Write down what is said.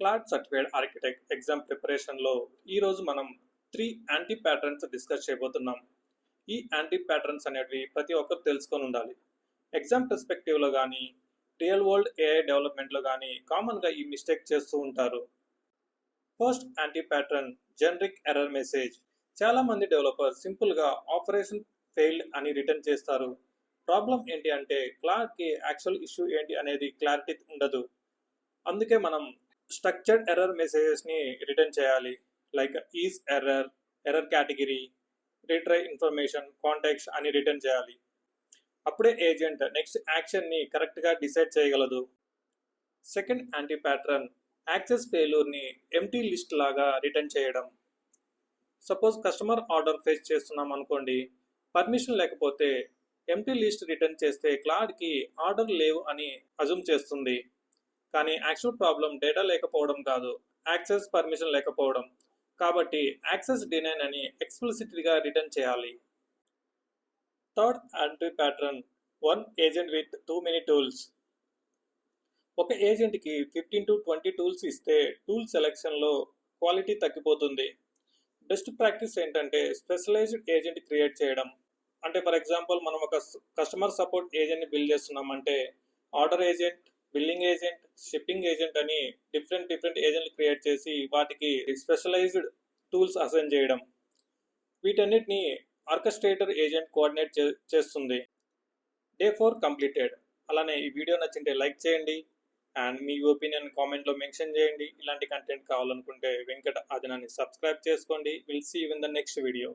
Claude certified architect exam ప్రిపరేషన్లో ఈరోజు మనం 3 యాంటీ ప్యాటర్న్స్ డిస్కస్ చేయబోతున్నాం. ఈ యాంటీ ప్యాటర్న్స్ అనేవి ప్రతి ఒక్కరు తెలుసుకొని ఉండాలి. ఎగ్జామ్ పర్స్పెక్టివ్లో కానీ రియల్ వరల్డ్ ఏఐ డెవలప్మెంట్లో కానీ కామన్గా ఈ మిస్టేక్ చేస్తూ ఉంటారు. First anti pattern generic error message. చాలామంది డెవలపర్స్ సింపుల్గా ఆపరేషన్ ఫెయిల్డ్ అని రిటర్న్ చేస్తారు. ప్రాబ్లం ఏంటి అంటే క్లాడ్కి యాక్చువల్ ఇష్యూ ఏంటి అనేది క్లారిటీ ఉండదు. అందుకే మనం స్ట్రక్చర్డ్ ఎర్రర్ మెసేజెస్ని రిటర్న్ చేయాలి. Like is error, error category, retry information, contacts అని రిటర్న్ చేయాలి. అప్పుడే ఏజెంట్ నెక్స్ట్ యాక్షన్ని కరెక్ట్గా డిసైడ్ చేయగలదు. సెకండ్ యాంటీ ప్యాటర్న్ యాక్సెస్ ఫెయిల్యూర్ని ఎంటీ లిస్ట్ లాగా రిటర్న్ చేయడం. సపోజ్ కస్టమర్ ఆర్డర్ ఫేస్ చేస్తున్నాం అనుకోండి, పర్మిషన్ లేకపోతే ఎంటీ లిస్ట్ రిటర్న్ చేస్తే క్లాడ్కి ఆర్డర్ లేవు అని అజూమ్ చేస్తుంది. కానీ యాక్చువల్ ప్రాబ్లం డేటా లేకపోవడం కాదు, యాక్సెస్ పర్మిషన్ లేకపోవడం. కాబట్టి యాక్సెస్ డినైన్ అని ఎక్స్ప్లిసిట్గా రిటర్న్ చేయాలి. Third anti pattern one agent with too many tools. ఒక ఏజెంట్కి 15 to 20 టూల్స్ ఇస్తే టూల్ సెలెక్షన్లో క్వాలిటీ తగ్గిపోతుంది. బెస్ట్ ప్రాక్టీస్ ఏంటంటే స్పెషలైజ్డ్ ఏజెంట్ క్రియేట్ చేయడం. అంటే ఫర్ ఎగ్జాంపుల్ మనం ఒక కస్టమర్ సపోర్ట్ ఏజెంట్ని బిల్డ్ చేస్తున్నామంటే order agent, billing agent, shipping agent అని డిఫరెంట్ ఏజెంట్లు క్రియేట్ చేసి వాటికి స్పెషలైజ్డ్ టూల్స్ అసైన్ చేయడం. వీటన్నిటిని ఆర్కెస్ట్రేటర్ ఏజెంట్ కోఆర్డినేట్ చేస్తుంది. Day 4 completed. అలానే ఈ వీడియో నచ్చింటే లైక్ చేయండి అండ్ మీ ఒపీనియన్ కామెంట్లో మెన్షన్ చేయండి. ఇలాంటి కంటెంట్ కావాలనుకుంటే వెంకట ఆదినాన్ని సబ్స్క్రైబ్ చేసుకోండి. Will see you in the next video.